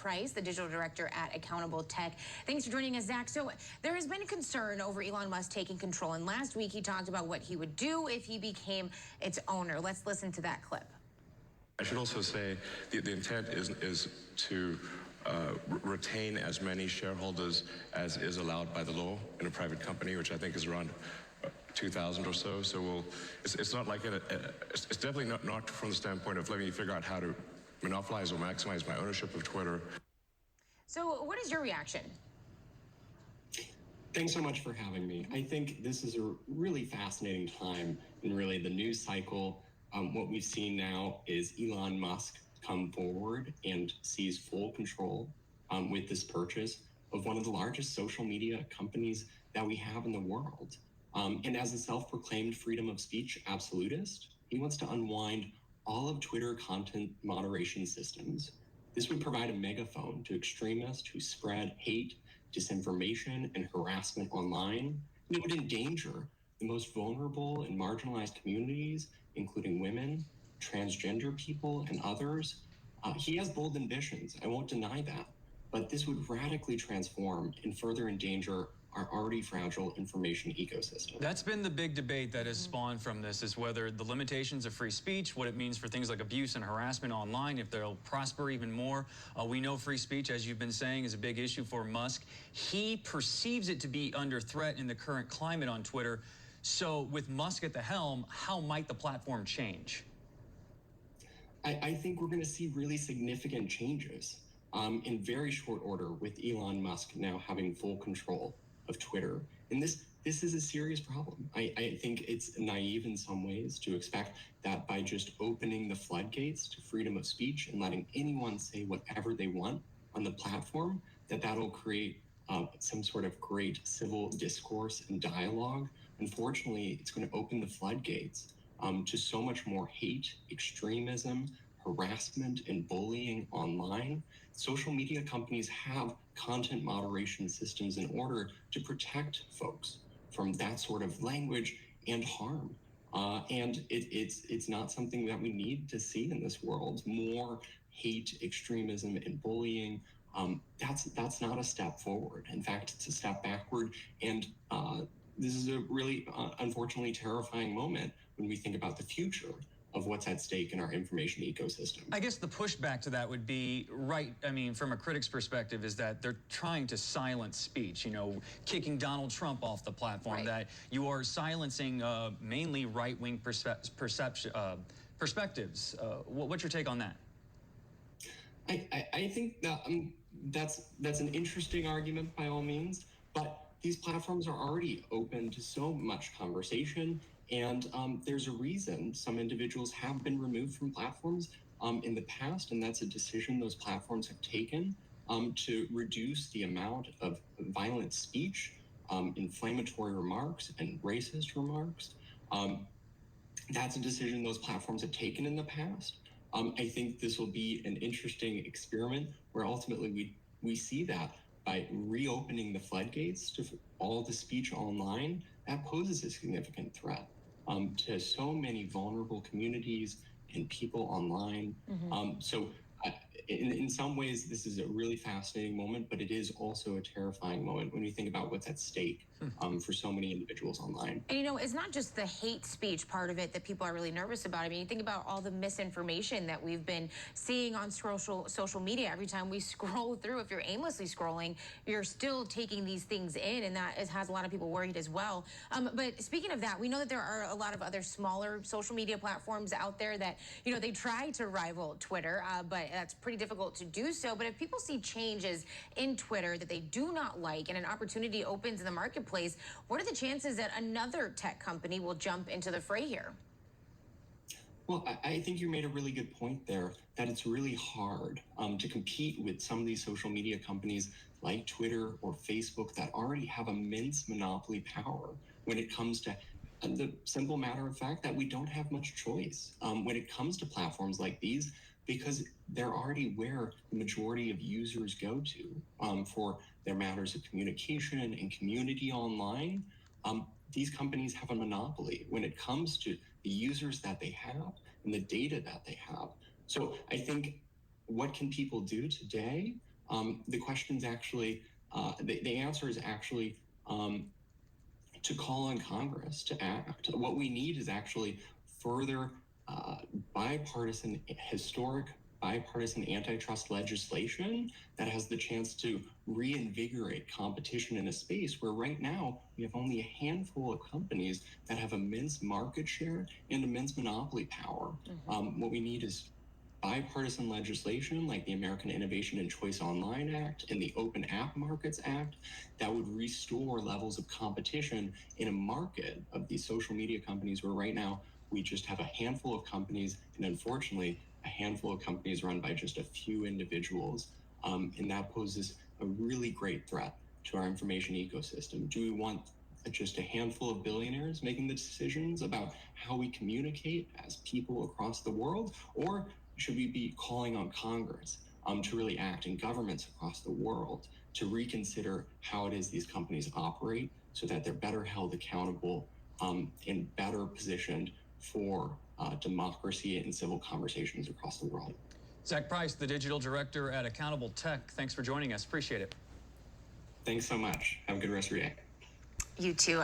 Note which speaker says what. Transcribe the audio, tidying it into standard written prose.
Speaker 1: Price, the digital director at Accountable Tech. Thanks for joining us, Zach. So there has been concern over Elon Musk taking control, and last week he talked about what he would do if he became its owner. Let's listen to that clip.
Speaker 2: I should also say the intent is to retain as many shareholders as is allowed by the law in a private company, which I think is around 2,000 or so. So it's not like it's definitely not from the standpoint of let me figure out how to monopolize or maximize my ownership of Twitter.
Speaker 1: So what is your reaction?
Speaker 3: Thanks so much for having me. I think this is a really fascinating time in really the news cycle. What we've seen now is Elon Musk come forward and seize full control with this purchase of one of the largest social media companies that we have in the world. And as a self-proclaimed freedom of speech absolutist, he wants to unwind all of Twitter content moderation systems. This would provide a megaphone to extremists who spread hate, disinformation, and harassment online. And it would endanger the most vulnerable and marginalized communities, including women, transgender people, and others. He has bold ambitions, I won't deny that, but this would radically transform and further endanger our already fragile information ecosystem.
Speaker 4: That's been the big debate that has spawned from this, is whether the limitations of free speech, what it means for things like abuse and harassment online, if they'll prosper even more. We know free speech, as you've been saying, is a big issue for Musk. He perceives it to be under threat in the current climate on Twitter. So with Musk at the helm, how might the platform change?
Speaker 3: I think we're going to see really significant changes in very short order with Elon Musk now having full control of Twitter. And this is a serious problem. I think it's naive in some ways to expect that by just opening the floodgates to freedom of speech and letting anyone say whatever they want on the platform, that'll create some sort of great civil discourse and dialogue. Unfortunately, it's going to open the floodgates to so much more hate, extremism, harassment, and bullying online. Social media companies have content moderation systems in order to protect folks from that sort of language and harm. And it's not something that we need to see in this world. More hate, extremism, and bullying. That's not a step forward. In fact, it's a step backward. And this is a really, unfortunately, terrifying moment when we think about the future of what's at stake in our information ecosystem.
Speaker 4: I guess the pushback to that would be, from a critic's perspective, is that they're trying to silence speech, kicking Donald Trump off the platform, right. That you are silencing mainly right-wing perspectives. What's your take on that?
Speaker 3: I think that that's an interesting argument by all means, but these platforms are already open to so much conversation, and there's a reason some individuals have been removed from platforms in the past, and that's a decision those platforms have taken to reduce the amount of violent speech, inflammatory remarks, and racist remarks. That's a decision those platforms have taken in the past. I think this will be an interesting experiment where ultimately we see that by reopening the floodgates to all the speech online, that poses a significant threat to so many vulnerable communities and people online. So in some ways, this is a really fascinating moment, but it is also a terrifying moment when you think about what's at stake for so many individuals online.
Speaker 1: And it's not just the hate speech part of it that people are really nervous about. I mean, you think about all the misinformation that we've been seeing on social media. Every time we scroll through, if you're aimlessly scrolling, you're still taking these things in, and that has a lot of people worried as well. But speaking of that, we know that there are a lot of other smaller social media platforms out there that, they try to rival Twitter, but that's pretty difficult to do so. But if people see changes in Twitter that they do not like and an opportunity opens in the marketplace, what are the chances that another tech company will jump into the fray here?
Speaker 3: Well, I think you made a really good point there, that it's really hard to compete with some of these social media companies like Twitter or Facebook that already have immense monopoly power when it comes to the simple matter of fact that we don't have much choice when it comes to platforms like these, because they're already where the majority of users go to for their matters of communication and community online. These companies have a monopoly when it comes to the users that they have and the data that they have. So I think, what can people do today? the question's actually, the answer is actually to call on Congress to act. What we need is actually further historic bipartisan antitrust legislation that has the chance to reinvigorate competition in a space where right now we have only a handful of companies that have immense market share and immense monopoly power. What we need is bipartisan legislation like the American Innovation and Choice Online Act and the Open App Markets Act that would restore levels of competition in a market of these social media companies where right now we just have a handful of companies, and unfortunately, a handful of companies run by just a few individuals. And that poses a really great threat to our information ecosystem. Do we want just a handful of billionaires making the decisions about how we communicate as people across the world? Or should we be calling on Congress to really act, and governments across the world to reconsider how it is these companies operate so that they're better held accountable and better positioned for democracy and civil conversations across the world?
Speaker 4: Zach Price, the digital director at Accountable Tech, thanks for joining us. Appreciate it.
Speaker 3: Thanks so much. Have a good rest of your day.
Speaker 1: You too.